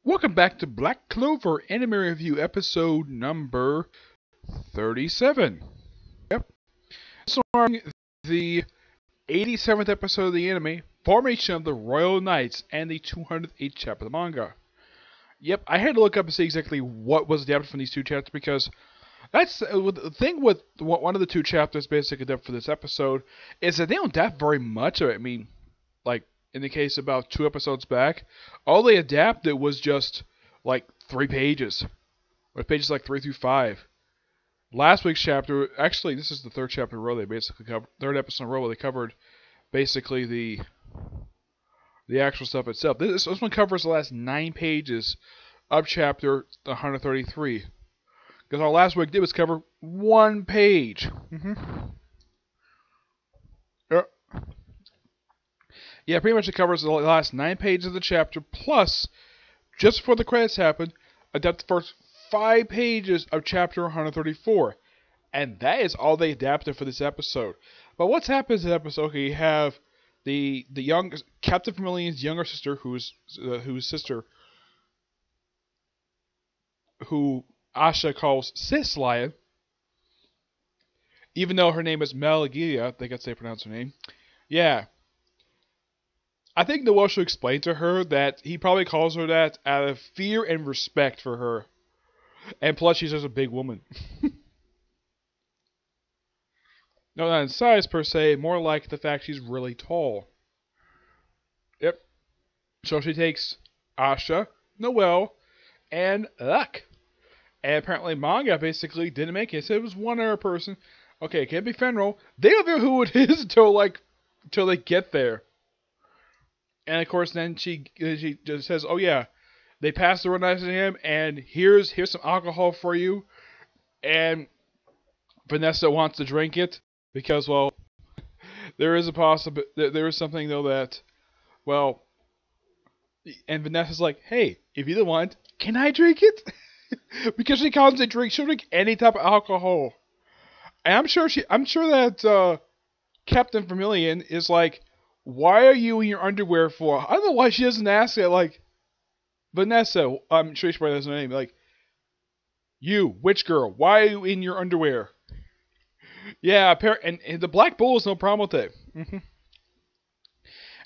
Welcome back to Black Clover Anime Review episode number 37. Yep. Starring the 87th episode of the anime, Formation of the Royal Knights, and the 208th chapter of the manga. Yep, I had to look up and see exactly what was adapted from these two chapters because that's the thing with one of the two chapters basically adapted for this episode is that they don't adapt very much of it. I mean, like, in the case about 2 episodes back, all they adapted was just like 3 pages, or pages like 3 through 5. Last week's chapter, actually, this is the third chapter in a row they basically covered, third episode in a row where they covered basically the actual stuff itself. This one covers the last 9 pages of chapter 133. Because our last week did was cover 1 page. Yeah, pretty much it covers the last 9 pages of the chapter, plus, just before the credits happen, adapt the first 5 pages of chapter 134. And that is all they adapted for this episode. But what's happened in this episode, okay, you have the young Captain Vermilion's younger sister, whose sister, who Asha calls Sis Lion, even though her name is Melagia, I think that's how they pronounce her name. Yeah. I think Noel should explain to her that he probably calls her that out of fear and respect for her. And plus, she's just a big woman. No, not in size per se, more like the fact she's really tall. Yep. So she takes Asha, Noel, and Luck. And apparently Manga basically didn't make it. It said it was one other person. Okay, it can't be Fenrir. They don't know who it is until they get there. And of course, then she just says, "Oh yeah, they passed the road nice to him, and here's some alcohol for you." And Vanessa wants to drink it because, well, there is something though that, well, and Vanessa's like, "Hey, if you don't want, can I drink it?" Because she constantly drinks. She'll drink any type of alcohol. And I'm sure that Captain Vermilion is like, "Why are you in your underwear for?" I don't know why she doesn't ask it, like, Vanessa, I'm sure she probably has her name, like, "You, witch girl, why are you in your underwear?" Yeah, and the Black Bull is no problem with it.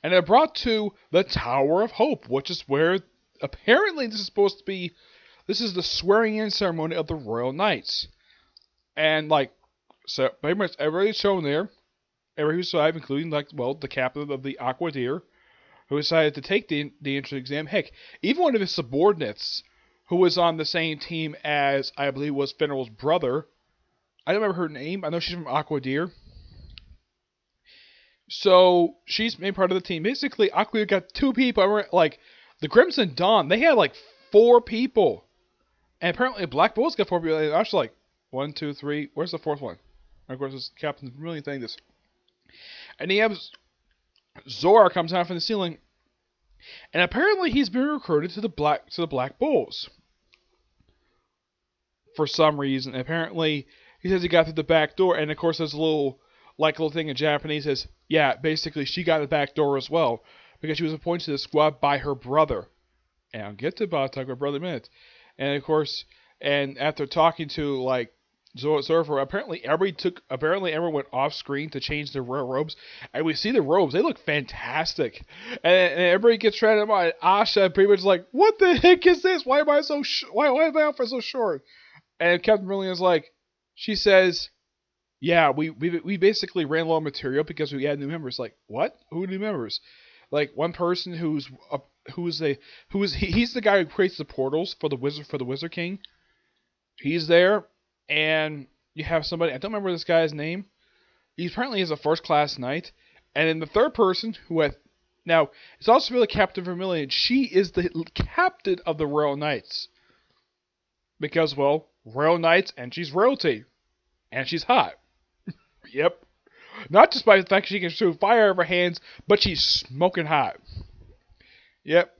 And they're brought to the Tower of Hope, which is where, apparently this is the swearing-in ceremony of the Royal Knights. And, like, so pretty much everybody's shown there. Everybody who survived, including, like, well, the captain of the Aqua Deer, who decided to take the entrance exam. Heck, even one of his subordinates, who was on the same team as, I believe, was Fenrir's brother. I don't remember her name. I know she's from Aqua Deer. So, she's made part of the team. Basically, Aqua Deer got 2 people. I remember, like, the Crimson Dawn, they had, like, 4 people. And apparently, Black Bull's got 4 people. And I was like, 1, 2, 3. Where's the 4th one? And of course, it's Captain Vermilion thing. This. And he has Zora comes down from the ceiling, and apparently he's been recruited to the Black Bulls for some reason. Apparently, he says he got through the back door, and of course, there's a little thing in Japanese says, yeah, basically she got the back door as well because she was appointed to the squad by her brother. And I'll get to about talk about brother in a minute. And of course, and after talking to like Zora, apparently everyone went off screen to change their royal robes, and we see the robes. They look fantastic, and everybody gets trying to buy. Asha pretty much like, "What the heck is this? Why am I so why am my outfit so short?" And Captain Brilliant is like, she says, "Yeah, we basically ran low on material because we had new members." Like, what? Who are new members? Like one person he's the guy who creates the portals for the Wizard King. He's there. And you have somebody, I don't remember this guy's name. He apparently is a first-class knight. And then the third person, now, it's also really Captain Vermilion. She is the captain of the Royal Knights. Because, well, Royal Knights, and she's royalty. And she's hot. Yep. Not just by the fact she can shoot fire out of her hands, but she's smoking hot. Yep.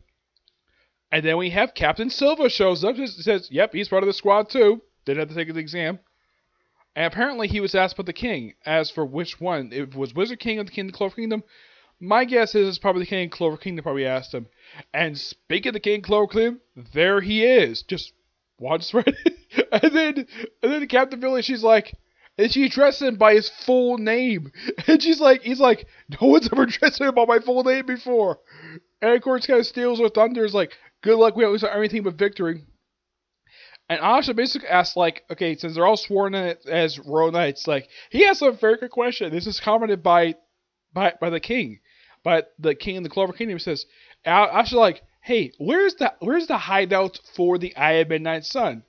And then we have Captain Silva shows up, says, yep, he's part of the squad too. Didn't have to take the exam. And apparently he was asked by the king as for which one. It was Wizard King of the Clover Kingdom. My guess is it's probably the King of Clover Kingdom probably asked him. And speaking of the King of Clover Kingdom, there he is. Just once right. and then Captain Billy, she's like, and she addressed him by his full name. And he's like, no one's ever addressed him by my full name before. And of course, kind of steals her thunder. Is like, good luck. We don't lose everything but victory. And Asha basically asks, like, okay, since they're all sworn in as royal knights, like, he asks a very good question. This is commented by the king, by the king in the Clover Kingdom. He says, Asha, like, hey, where's the hideout for the Eye of Midnight Sun?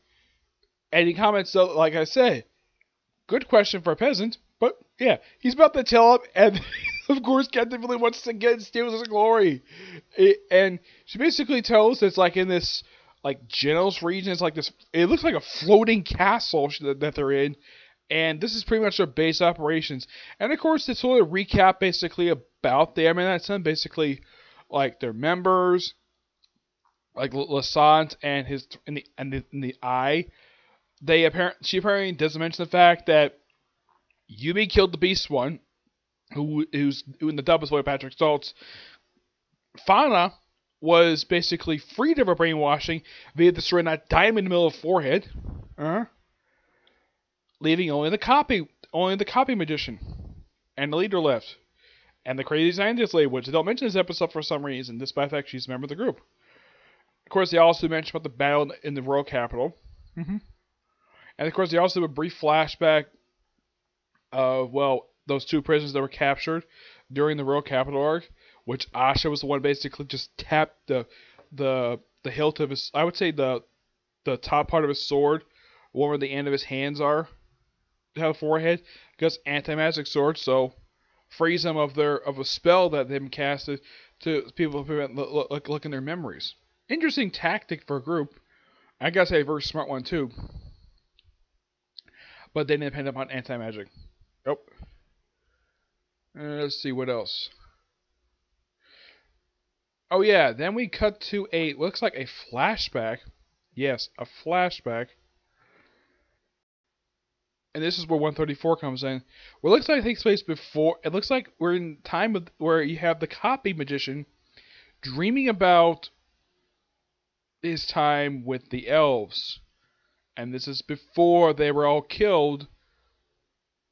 And he comments, so, like I said, good question for a peasant, but yeah, he's about to tell him, and of course, Captain Billy wants to get steals his glory, and she basically tells it's like in this like Genos region. It's like this. It looks like a floating castle that they're in, and this is pretty much their base operations. And of course, it's sort of recap basically about the Midnight Sun, basically like their members, like Lassant and his in the Eye. She apparently doesn't mention the fact that Yumi killed the Beast One, who's in the dub is by Patrick Stoltz. Fauna was basically freed of her brainwashing via destroying that diamond in the middle of the forehead, leaving only the copy magician, and the leader left, and the crazy scientist lady, which they don't mention in this episode for some reason, despite the fact she's a member of the group. Of course, they also mention about the battle in the royal capital, and of course, they also have a brief flashback of those two prisoners that were captured during the royal capital arc, which Asha was the one basically just tapped the hilt of his, I would say the top part of his sword, where the end of his hands are, to have a forehead, because anti-magic sword, so frees them of a spell that they've casted to people who look in their memories. Interesting tactic for a group. I gotta say, a very smart one too. But they didn't depend upon anti-magic. Nope. Let's see what else. Oh yeah, then we cut to looks like a flashback. Yes, a flashback. And this is where 134 comes in. Where it looks like it takes place before. It looks like we're in time where you have the copy magician dreaming about his time with the elves. And this is before they were all killed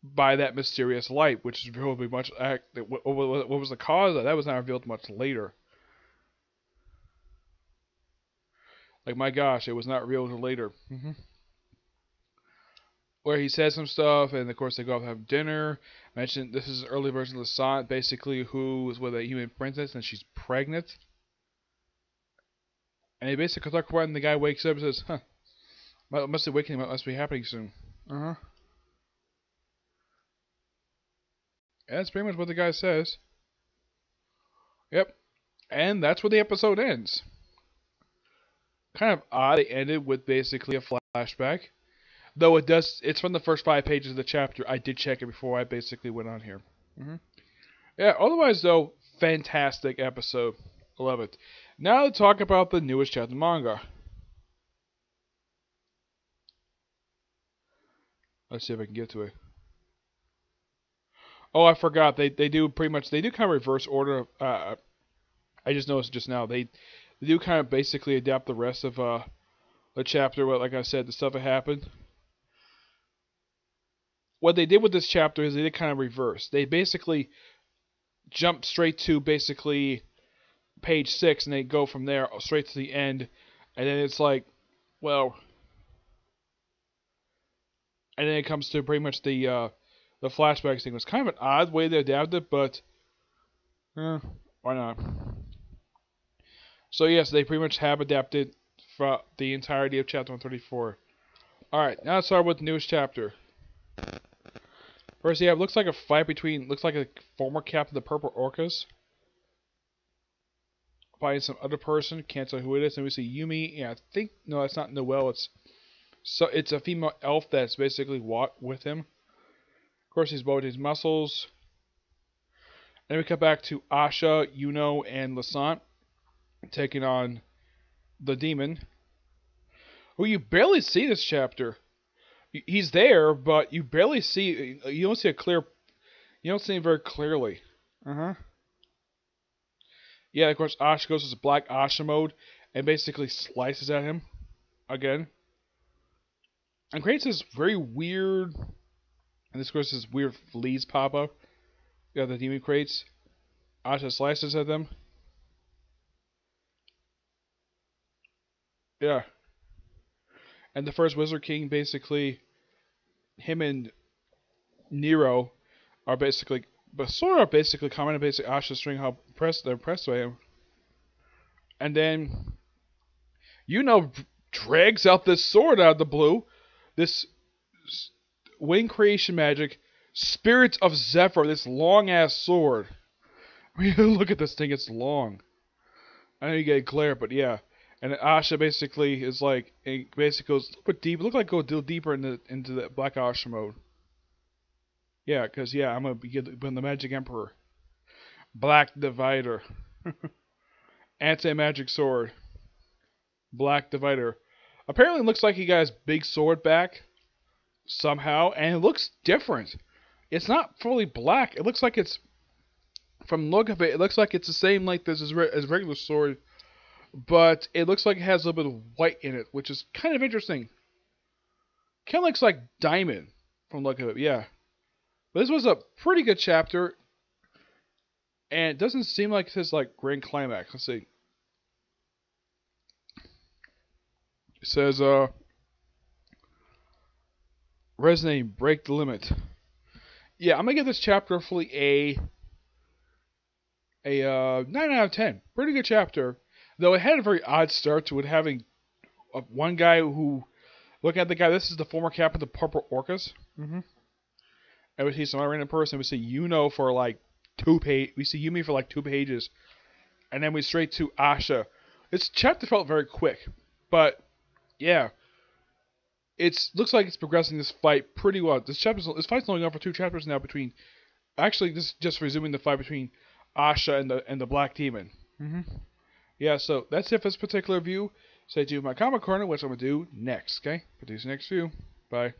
by that mysterious light, which is probably much. What was the cause of that? That was not revealed much later. Like, my gosh, it was not revealed until later. Where he says some stuff, and of course they go off and have dinner. Mentioned this is an early version of Lassant, basically, who was with a human princess, and she's pregnant. And he basically talks about it, and the guy wakes up and says, huh, must be waking up, must be happening soon. Yeah, that's pretty much what the guy says. Yep. And that's where the episode ends. Kind of odd they ended with basically a flashback. Though it's from the first 5 pages of the chapter. I did check it before I basically went on here. Yeah, otherwise though, fantastic episode. I love it. Now to talk about the newest chapter manga. Let's see if I can get to it. Oh, I forgot. They do kind of reverse order. I just noticed just now. They do kind of basically adapt the rest of the chapter. But like I said, the stuff that happened. What they did with this chapter is they did kind of reverse. They basically jumped straight to basically page 6, and they go from there straight to the end, and then it's like, well, and then it comes to pretty much the flashback thing. It was kind of an odd way they adapted it, but why not? So yes, they pretty much have adapted for the entirety of chapter 134. Alright, now let's start with the newest chapter. First, yeah, it looks like a fight between, looks like a former captain of the Purple Orcas fighting some other person. Can't tell who it is. And we see Yumi. Yeah, I think, no, that's not Noelle. It's a female elf that's basically walked with him. Of course, he's both his muscles. And then we come back to Asha, Yuno, and Lassant taking on the demon, who you barely see this chapter. He's there, but you barely see. You don't see him very clearly. Yeah, of course, Asha goes to black Asha mode and basically slices at him again. And creates this very weird, and this, of course, this weird fleas pop up. Yeah, the demon crates. Asha slices at them. Yeah. And the first Wizard King, basically, him and Nero are basically, but sort of basically commenting basically Asha's string how they're impressed by him. And then, drags out this sword out of the blue. This wing creation magic, Spirits of Zephyr, this long ass sword. I mean, look at this thing, it's long. I know you get a glare, but yeah. And Asha basically is like, it basically goes a little bit deep. It looked like go a little deeper into the Black Asha mode. Yeah, because yeah, I'm gonna be the Magic Emperor, Black Divider, Anti-Magic Sword, Black Divider. Apparently, it looks like he got his big sword back somehow, and it looks different. It's not fully black. It looks like it's, from the look of it, it looks like it's the same length as regular sword, but it looks like it has a little bit of white in it, which is kind of interesting. Kind of looks like diamond from the look of it, yeah. But this was a pretty good chapter, and it doesn't seem like it's like grand climax. Let's see. It says, resonate, break the limit. Yeah, I'm gonna give this chapter fully a 9 out of 10. Pretty good chapter, though it had a very odd start to it, having one guy who, looking at the guy, this is the former captain of the Purple Orcas. And we see some random person. We see for like 2 pages. We see Yumi for like 2 pages, and then we straight to Asha. This chapter felt very quick, but yeah, it looks like it's progressing this fight pretty well. This fight's only going for 2 chapters now. Actually, this is just resuming the fight between Asha and the Black Demon. Yeah, so that's it for this particular view. Stay tuned for my comic corner, which I'm gonna do next. Okay, produce the next view. Bye.